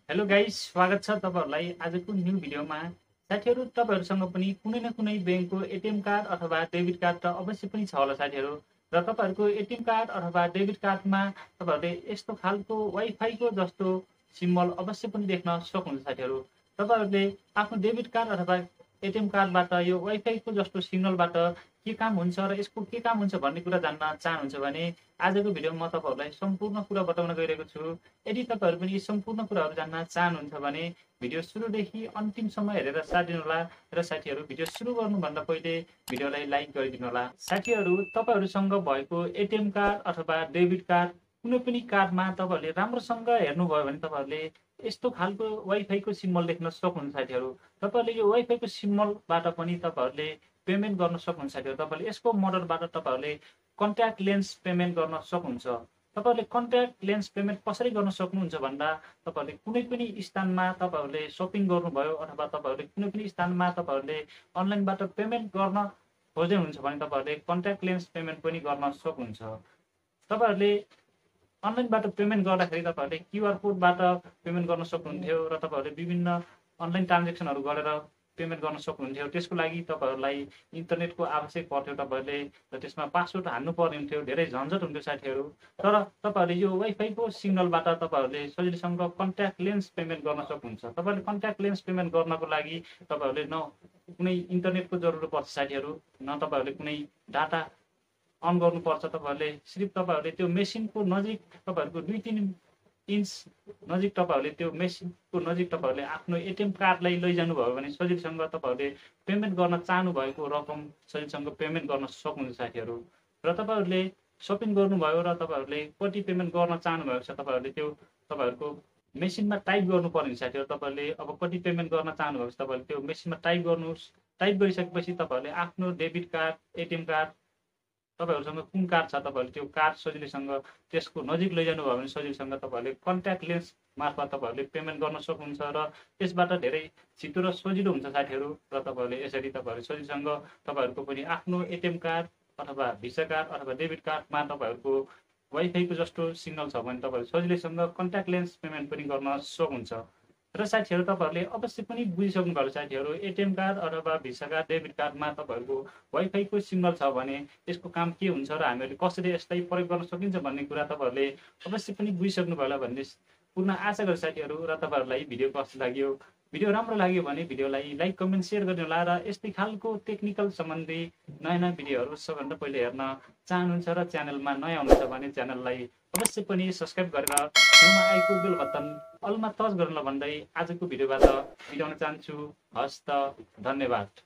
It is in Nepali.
हेलो गाइस, स्वागत छ तपाईहरुलाई आजको न्यू भिडियोमा। साथीहरु, तपाईहरुसँग पनि कुनै न कुनै बैंकको एटीएम कार्ड अथवा डेबिट कार्ड त अवश्य पनि छ होला साथीहरु। र तपाईहरुको एटीएम कार्ड अथवा डेबिट कार्डमा तपाईहरुले यस्तो खालको वाइफाई को जस्तो सिम्बल अवश्य पनि देख्न सक्नुहुन्छ साथीहरु। तपाईहरुले आफ्नो डेबिट कार्ड अथवा एटीएम कार्डबाट यो वाइफाई को जस्तो सिग्नलबाट के काम हुन्छ र यसको के काम हुन्छ भन्ने कुरा जान्न चाहनुहुन्छ भने आजको भिडियोमा म तपाईहरुलाई सम्पूर्ण कुरा बताउन गइरहेको छु। यदि तपाईहरु पनि यी सम्पूर्ण कुराहरु जान्न चाहनुहुन्छ भने भिडियो सुरुदेखि अन्तिमसम्म हेरेर साथ दिनुहोला। र साथीहरु, भिडियो सुरु गर्नुभन्दा पहिले भिडियोलाई लाइक गरिदिनुहोला। साथीहरु, तपाईहरुसँग भएको एटीएम कार्ड अथवा डेबिट कार्ड कुनै पनि कार्डमा तपाईहरुले राम्रोसँग हेर्नुभयो भने तपाईहरुले यस्तो खालको वाइफाई को सिम्बल देख्न सक्नुहुन्छ साथीहरु। तपाईहरुले यो वाइफाई को सिम्बलबाट पनि तपाईहरुले पेमेन्ट गर्न सक्नुहुन्छ साथीहरु। तपाईहरुले यसको मदतबाट तपाईहरुले कन्ट्याक्ट लेन्स पेमेन्ट गर्न सक्नुहुन्छ। तपाईहरुले कन्ट्याक्ट लेन्स पेमेन्ट कसरी गर्न सक्नुहुन्छ भन्दा तपाईहरुले कुनै पनि स्थानमा तपाईहरुले शपिङ गर्नुभयो अथवा तपाईहरुले कुनै पनि स्थानमा तपाईहरुले अनलाइनबाट पेमेन्ट गर्न खोज्दै हुनुहुन्छ भने तपाईहरुले कन्ट्याक्ट लेन्स पेमेन्ट पनि गर्न सक्नुहुन्छ। तपाईहरुले अनलाइनबाट पेमेन्ट गर्दाखेरि तपाईहरुले क्यूआर कोडबाट पेमेन्ट गर्न सक्नुहुन्थ्यो र तपाईहरुले विभिन्न अनलाइन ट्रान्ज्याक्सनहरु गरेर पेमेन्ट गर्न सक्नुहुन्थ्यो। त्यसको लागि तपाईहरुलाई इन्टरनेटको आवश्यक पर्थ्यो तपाईहरुले, र त्यसमा पासवर्ड हाल्नु पर्ने हुन्थ्यो, धेरै झन्झट हुन्थ्यो साथीहरु। तर तपाईहरुले यो वाइफाई को सिग्नलबाट तपाईहरुले सजिलैसँग कन्ट्याक्ट लेन्स पेमेन्ट गर्न सक्नुहुन्छ। तपाईहरुले कन्ट्याक्ट लेन्स पेमेन्ट गर्नको लागि तपाईहरुले न कुनै इन्टरनेटको जरुरत पर्छ साथीहरु, न तपाईहरुले कुनै डाटा अन गर्नुपर्छ। तपाईहरुले सिर्फ तपाईहरुले त्यो मेसिनको नजिक तपाईहरुको 2-3 इन्च नजिक तपाईहरुले त्यो मेसिनको नजिक तपाईहरुले आफ्नो एटीएम कार्डलाई लैजानु भयो भने सजिलसँग तपाईहरुले पेमेन्ट गर्न चाहनु भएको रकम सजिलसँग पेमेन्ट गर्न सक्नुहुन्छ साथीहरु। र तपाईहरुले शपिङ गर्नुभयो र तपाईहरुले कति पेमेन्ट गर्न चाहनु भएको छ तपाईहरुले त्यो तपाईहरुको मेसिनमा टाइप गर्नुपर्ने साथीहरु। तपाईहरुले अब कति पेमेन्ट गर्न चाहनु भएको छ तपाईहरुले त्यो मेसिनमा टाइप गर्नुस्। टाइप गरिसकेपछि तपाईहरुले आफ्नो डेबिट कार्ड, एटीएम कार्ड, तपाईहरुसँग कुन कार्ड छ तपाईहरुले त्यो कार्ड सजिलैसँग त्यसको नजिक लैजानु भयो भने सजिलसँग तपाईहरुले कन्ट्याक्ट लेन्स मार्फत तपाईहरुले पेमेन्ट गर्न सक्नुहुन्छ र त्यसबाट धेरै छिटो र सजिलो हुन्छ साथीहरु। र तपाईहरुले यसरी तपाईहरु सजिलसँग तपाईहरुको पनि आफ्नो एटीएम कार्ड अथवा भिसा कार्ड अथवा डेबिट कार्डमा तपाईहरुको वाइफाई को जस्तो सिग्नल छ भने तपाईहरु सजिलैसँग कन्ट्याक्ट लेन्स पेमेन्ट पनि गर्न सक्नुहुन्छ। र साथीहरु, तपाईहरुले अवश्य पनि बुझिसक्नु भयो साथीहरु, एटीएम कार्ड अथवा भिसा कार्ड, डेबिट कार्डमा तपाईहरुको वाइफाई को सिग्नल छ भने यसको काम के हुन्छ र हामीहरूले कसरी यसलाई प्रयोग गर्न सकिन्छ भन्ने कुरा तपाईहरुले अवश्य पनि बुझिसक्नु भयो होला भन्ने पूर्ण आशा गर्छु साथीहरु। र तपाईहरुलाई भिडियो कस्तो लाग्यो, भिडियो राम्रो लाग्यो भने भिडियोलाई लाइक, कमेन्ट, शेयर गरिदिनुहोला। र यस्तै खालको टेक्निकल सम्बन्धी नयाँ भिडियोहरु सबभन्दा पहिले हेर्न चाहनुहुन्छ र च्यानलमा नयाँ हुनुहुन्छ भने च्यानललाई अवश्य पनि सब्स्क्राइब गरेर छेउमा आएको बेल बटन अलमा टच गर्न भन्दै आजको भिडियोबाट बिताउन चाहन्छु। हस्त, धन्यवाद।